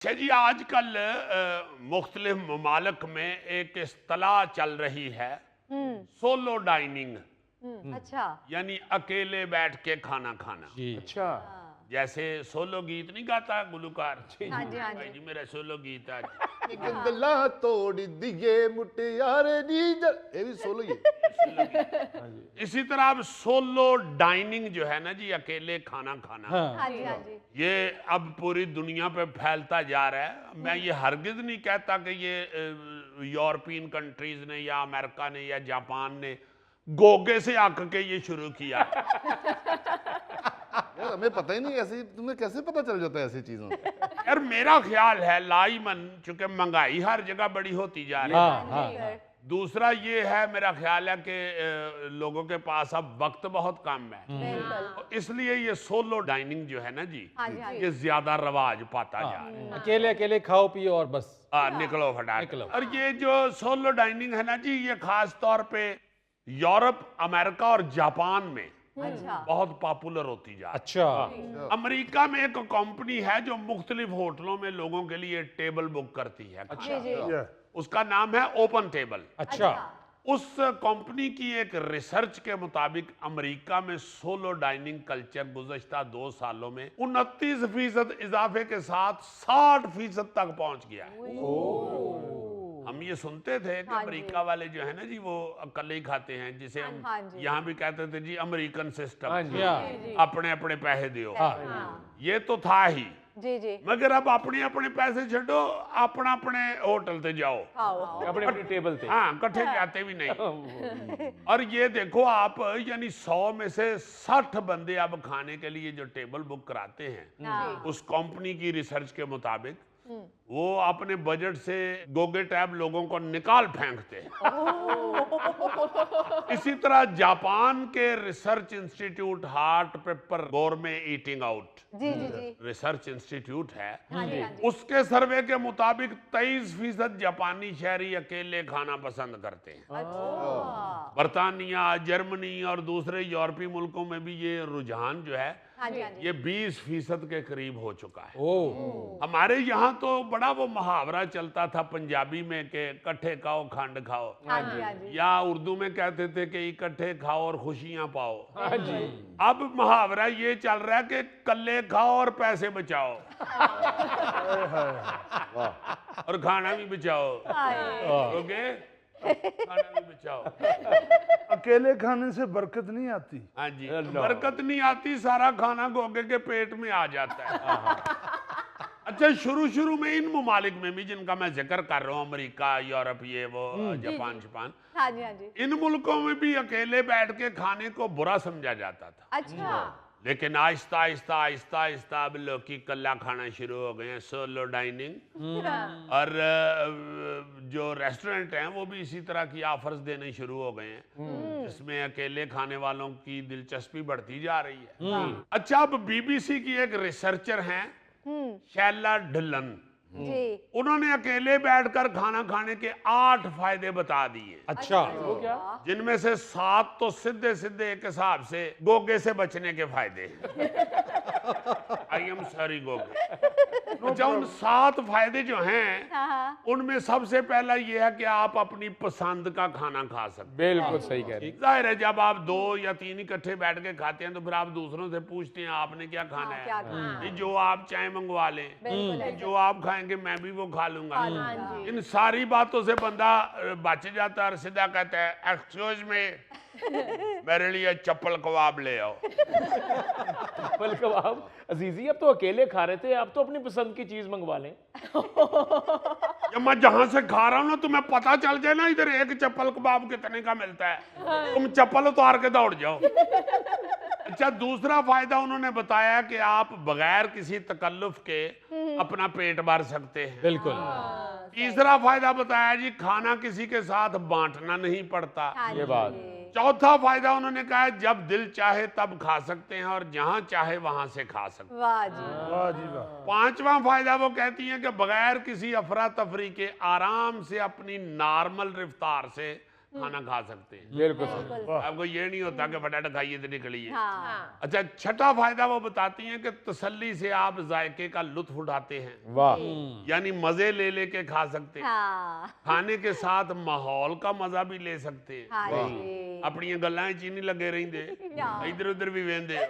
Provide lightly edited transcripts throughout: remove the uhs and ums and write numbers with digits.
अच्छा जी, आजकल मुख्तलिफ ममालिक में एक इस्तिलाह चल रही है, सोलो डाइनिंग। अच्छा। यानी अकेले बैठ के खाना खाना। जी। अच्छा। जैसे सोलो गीत नहीं गाता गुलकार, हाँ जी, हाँ भाई जी। जी मेरा सोलो गीत आज। गल्ला तोड़ दिए मुटियारे नींद, ये भी सोलो ही है। सोलो गीत। इसी तरह अब सोलो डाइनिंग जो है ना जी, अकेले खाना खाना, हाँ। हाँ जी, हाँ जी। ये अब पूरी दुनिया पे फैलता जा रहा है। मैं ये हरगिज नहीं कहता कि ये यूरोपियन कंट्रीज ने या अमेरिका ने या जापान ने गोगे से आक के ये शुरू किया। यार हमें पता ही नहीं, ऐसी तुम्हें कैसे पता चल जाता है ऐसी चीजों से? यार मेरा ख्याल है लाईमन, चूंकि महंगाई हर जगह बड़ी होती जा रही है। हाँ, हाँ हाँ, जी, हाँ। दूसरा ये है, मेरा ख्याल है कि लोगों के पास अब वक्त बहुत कम है, बिल्कुल। इसलिए ये सोलो डाइनिंग जो है ना जी, हाँ जी, हाँ जी। ये ज्यादा रवाज पाता जा रहा है। अकेले अकेले खाओ पियो और बस। निकलो फटाक। निकलो। और ये जो सोलो डाइनिंग है ना जी, ये खास तौर पे यूरोप, अमेरिका और जापान में अच्छा। बहुत पॉपुलर होती जा रही है। अच्छा। अमेरिका में एक कंपनी है जो मुख्तलिफ होटलों में लोगों के लिए टेबल बुक करती है। जी, जी। उसका नाम है ओपन टेबल। अच्छा। उस कंपनी की एक रिसर्च के मुताबिक अमेरिका में सोलो डाइनिंग कल्चर गुज़श्ता 2 सालों में 29% इजाफे के साथ 60% तक पहुंच गया है। हम ये सुनते थे कि हाँ जी। अमेरिका वाले जो है ना जी, वो अकेले ही खाते हैं, जिसे हम हाँ जी। यहाँ भी कहते थे जी अमेरिकन सिस्टम, हाँ जी। अपने अपने पैसे दियो। हाँ। ये तो था ही, जी, जी। मगर अब अपने अपने पैसे छो, अपना अपने होटल ते जाओ। खाओ। अपने अपने टेबल थे। हाँ, कट्ठे जाते भी नहीं। और ये देखो आप, यानी 100 में से 60 बंदे अब खाने के लिए जो टेबल बुक कराते हैं, हाँ। उस कंपनी की रिसर्च के मुताबिक वो अपने बजट से गोगे टैब लोगों को निकाल फेंकते हैं। इसी तरह जापान के research institute heart paper gourmet eating out जी, जी, जी। रिसर्च इंस्टीट्यूट है, हाँ जी, हाँ जी। उसके सर्वे के मुताबिक 23% जापानी शहरी अकेले खाना पसंद करते हैं। अच्छा। बर्तानिया, जर्मनी और दूसरे यूरोपीय मुल्कों में भी ये रुझान जो है, हाँ जी, हाँ जी। ये 20% के करीब हो चुका है। ओह। हमारे यहाँ तो बड़ा वो मुहावरा चलता था पंजाबी में कि कट्ठे खाओ खंड खाओ, हाँ जी, हाँ जी। या उर्दू में कहते थे कि इकट्ठे खाओ और खुशियां पाओ। हाँ जी। अब मुहावरा ये चल रहा है कि कल्ले खाओ और पैसे बचाओ और खाना भी बचाओ। ओके, खाना भी बचाओ। अकेले खाने से बरकत नहीं आती। हाँ जी, बरकत नहीं आती, सारा खाना गोगे के पेट में आ जाता है। अच्छा, शुरू में इन ममालिक में भी जिनका मैं जिक्र कर रहा हूँ, अमेरिका, यूरोप, ये वो जापान जापान, हाँ जी, हाँ जी। इन मुल्कों में भी अकेले बैठ के खाने को बुरा समझा जाता था। अच्छा। लेकिन आहिस्ता आहिस्ता आहिस्ता आहिस्ता अब लोग की कल्ला खाना शुरू हो गए हैं, सोलो डाइनिंग। और जो रेस्टोरेंट हैं वो भी इसी तरह की ऑफर्स देने शुरू हो गए हैं, जिसमें अकेले खाने वालों की दिलचस्पी बढ़ती जा रही है। अच्छा, अब बीबीसी की एक रिसर्चर हैं शैला ढिल्लन, जी। उन्होंने अकेले बैठकर खाना खाने के 8 फायदे बता दिए, अच्छा। जिनमें से 7 तो सीधे सीधे एक हिसाब से गोगे से बचने के फायदे हैं। I am sorry गोगे। अच्छा, उन 7 फायदे जो हैं, हाँ। उनमें सबसे पहला ये है कि आप अपनी पसंद का खाना खा सकते बिल्कुल सही कह रही। हैं। जाहिर है, जब आप 2 या 3 इकट्ठे बैठ के खाते हैं तो फिर आप दूसरों से पूछते हैं आपने क्या खाना है। क्या खाना नहीं, जो आप चाहे मंगवा लें, बिल्कुल। जो आप खाएंगे मैं भी वो खा लूंगा। हाँ जी। इन सारी बातों से बंदा बच जाता है और सीधा कहता है एक्सक्यूज मी, मेरे लिए चप्पल कबाब ले आओ। चप्पल कबाब अजीजी, अब तो अकेले खा रहे थे, आप तो अपनी पसंद की चीज मंगवा लें। जब मैं जहां से खा रहा हूं ना, तुम्हें पता चल जाए ना इधर एक चप्पल कबाब कितने का मिलता है, तुम चप्पल उतार के दौड़ जाओ। अच्छा, दूसरा फायदा उन्होंने बताया कि आप बगैर किसी तकल्लुफ के अपना पेट भर सकते हैं। बिल्कुल। तीसरा फायदा बताया जी, खाना किसी के साथ बांटना नहीं पड़ता। हाँ ये जी। बात। चौथा फायदा उन्होंने कहा है, जब दिल चाहे तब खा सकते हैं और जहां चाहे वहां से खा सकते हैं। वाह जी। वाह जी वाह। पांचवा फायदा वो कहती हैं कि बगैर किसी अफरा तफरी के आराम से अपनी नॉर्मल रफ्तार से खाना खा सकते हैं। बिल्कुल आपको ये नहीं होता कि फटाफट खाइए तो निकलिए। हाँ अच्छा, छठा फायदा वो बताती हैं कि तसल्ली से आप जायके का लुत्फ उठाते हैं, वाह यानी मजे ले लेके खा सकते हैं। हाँ खाने के साथ माहौल का मजा भी ले सकते हैं। हाँ जी अपनी गल्लां च ही नहीं लगे रहंदे, हाँ। इधर उधर भी वेंदे हो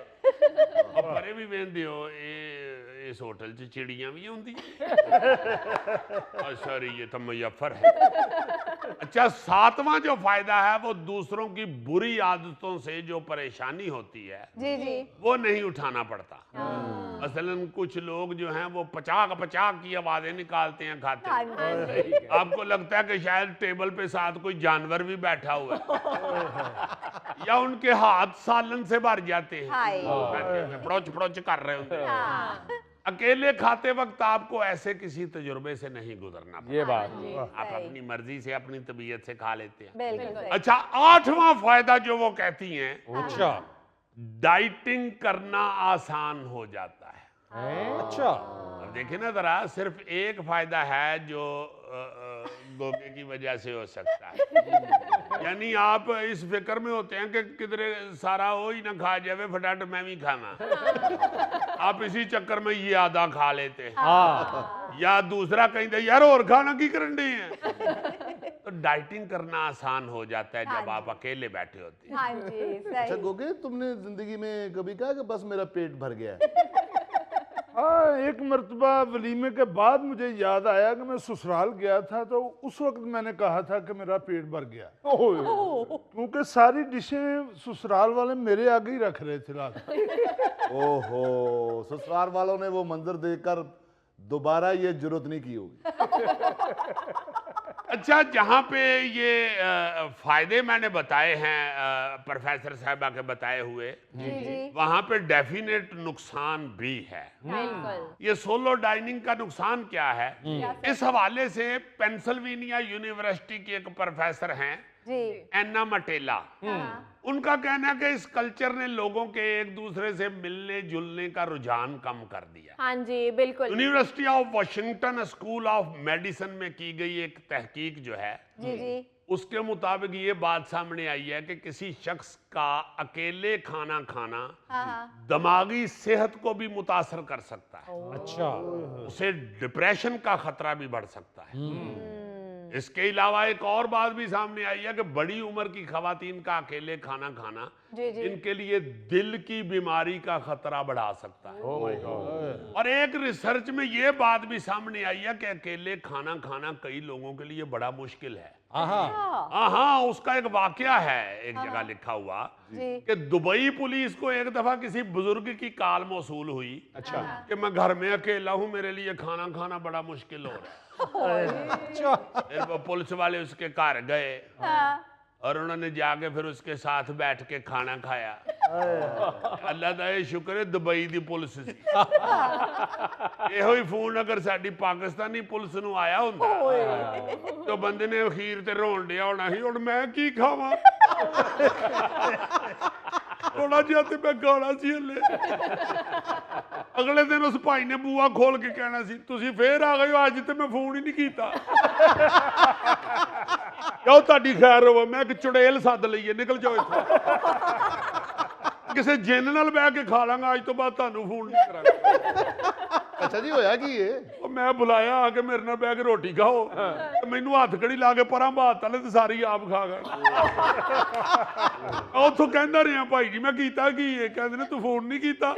और परे भी वेंदे हो। इस होटल च चिड़ियां भी होंदी सॉरी ये तो मुजफ्फर है। अच्छा, सातवां जो फायदा है वो दूसरों की बुरी आदतों से जो परेशानी होती है जी जी वो नहीं उठाना पड़ता। मसलन कुछ लोग जो हैं वो पचाक पचाक की आवाजें निकालते हैं खाते हाँ हैं। जी आपको लगता है कि शायद टेबल पे साथ कोई जानवर भी बैठा हुआ है या उनके हाथ सालन से भर जाते हैं, हाय। प्रोच प्रोच कर रहे होते हैं। हाँ अकेले खाते वक्त आपको ऐसे किसी तजुर्बे से नहीं गुजरना पड़ता। ये बात जी, आप सही। अपनी मर्जी से अपनी तबीयत से खा लेते हैं। बिल्कुल सही। अच्छा, आठवां फायदा जो वो कहती हैं, अच्छा डाइटिंग करना आसान हो जाता है। अच्छा अब देखिए ना जरा, सिर्फ एक फायदा है जो गोगे की वजह से हो सकता है। यानी आप इस फिक्र में होते हैं कि किधरे सारा हो ही ना खा जावे, फटाफट मैं भी खाना। आप इसी चक्कर में ये आधा खा लेते हैं। हाँ या दूसरा कहीं यार और खाना की करन डे है। तो डाइटिंग करना आसान हो जाता है जब आप अकेले बैठे होते हैं। हाँ जी अच्छा सही। गोगे, तुमने जिंदगी में कभी कहा कि बस मेरा पेट भर गया है? हाँ, एक मर्तबा वलीमे के बाद मुझे याद आया कि मैं ससुराल गया था, तो उस वक्त मैंने कहा था कि मेरा पेट भर गया, क्योंकि सारी डिशें ससुराल वाले मेरे आगे ही रख रहे थे लास्ट। ओहो, ससुराल वालों ने वो मंजर देखकर दोबारा ये जरूरत नहीं की होगी। अच्छा, जहाँ पे ये फायदे मैंने बताए हैं प्रोफेसर साहबा के बताए हुए, जी जी वहाँ पे डेफिनेट नुकसान भी है। बिल्कुल। ये सोलो डाइनिंग का नुकसान क्या है, इस हवाले से पेंसिल्वेनिया यूनिवर्सिटी के एक प्रोफेसर हैं जी एन्ना मटेला, उनका कहना है कि इस कल्चर ने लोगों के एक दूसरे से मिलने जुलने का रुझान कम कर दिया। हाँ जी बिल्कुल। University of Washington school of medicine में की गई एक तहकीक जो है, जी जी उसके मुताबिक ये बात सामने आई है कि किसी शख्स का अकेले खाना खाना हाँ दिमागी सेहत को भी मुतासर कर सकता है। अच्छा उसे डिप्रेशन का खतरा भी बढ़ सकता है। इसके अलावा एक और बात भी सामने आई है कि बड़ी उम्र की खवातीन का अकेले खाना खाना जी जी इनके लिए दिल की बीमारी का खतरा बढ़ा सकता है। ओह माय गॉड और एक रिसर्च में ये बात भी सामने आई है कि अकेले खाना खाना कई लोगों के लिए बड़ा मुश्किल है। हाँ हाँ, उसका एक वाकया है एक जगह लिखा हुआ जी कि दुबई पुलिस को एक दफा किसी बुजुर्ग की कॉल मौसूल हुई अच्छा कि मैं घर में अकेला हूं, मेरे लिए खाना खाना बड़ा मुश्किल हो रहा अच्छा है। फिर वो पुलिस वाले उसके घर गए हाँ और उन्होंने जाके फिर उसके साथ बैठ के खाना खाया। अल्लाह दा ये शुक्र है दुबई दी पुलिस सी। ਇਹੋ ਹੀ ਫੋਨ ਅਗਰ ਸਾਡੀ ਪਾਕਿਸਤਾਨੀ ਪੁਲਿਸ ਨੂੰ ਆਇਆ ਹੁੰਦਾ ਤਾਂ ਬੰਦੇ ਨੇ ਅਖੀਰ ਤੇ ਰੋਣ ਡਿਆ ਹੋਣਾ ਸੀ, ਹੁਣ ਮੈਂ ਕੀ ਖਾਵਾਂ। ਥੋੜਾ ਜਿਹਾ ਤੇ ਮੈਂ ਗਾਣਾ ਸੀ ਹਲੇ। ਅਗਲੇ ਦਿਨ ਉਸ ਭਾਈ ਨੇ ਬੂਆ ਖੋਲ ਕੇ ਕਹਿਣਾ ਸੀ, ਤੁਸੀਂ ਫੇਰ ਆ ਗਏ ਹੋ, ਅੱਜ ਤੇ ਮੈਂ ਫੋਨ ਹੀ ਨਹੀਂ ਕੀਤਾ। ਕਿਉਂ ਤੁਹਾਡੀ ਖੈਰ ਹੋਵੇ, ਮੈਂ ਇੱਕ ਚੁੜੇਲ ਸੱਦ ਲਈਏ, ਨਿਕਲ ਜਾਓ ਇੱਥੋਂ। ਕਿਸੇ ਜਿੰਨ ਨਾਲ ਬਹਿ ਕੇ ਖਾ ਲਾਂਗਾ, ਅੱਜ ਤੋਂ ਬਾਅਦ ਤੁਹਾਨੂੰ ਫੋਨ ਨਹੀਂ ਕਰਾਂਗਾ। अच्छा जी, होया की ये? ਉਹ ਮੈਂ ਬੁਲਾਇਆ ਆ ਕੇ ਮੇਰੇ ਨਾਲ ਬਹਿ ਕੇ ਰੋਟੀ ਖਾਓ, ਤੇ ਮੈਨੂੰ ਹੱਥ ਕੜੀ ਲਾ ਕੇ ਪਰਾਂ ਬਾਤ ਵਾਲੇ ਤੇ ਸਾਰੀ ਆਪ ਖਾ ਗਏ। ਉੱਥੋਂ ਕਹਿੰਦਾ ਰਿਹਾ ਭਾਈ ਜੀ ਮੈਂ ਕੀਤਾ ਕੀ ਹੈ, ਕਹਿੰਦੇ ਨੇ ਤੂੰ ਫੋਨ ਨਹੀਂ ਕੀਤਾ।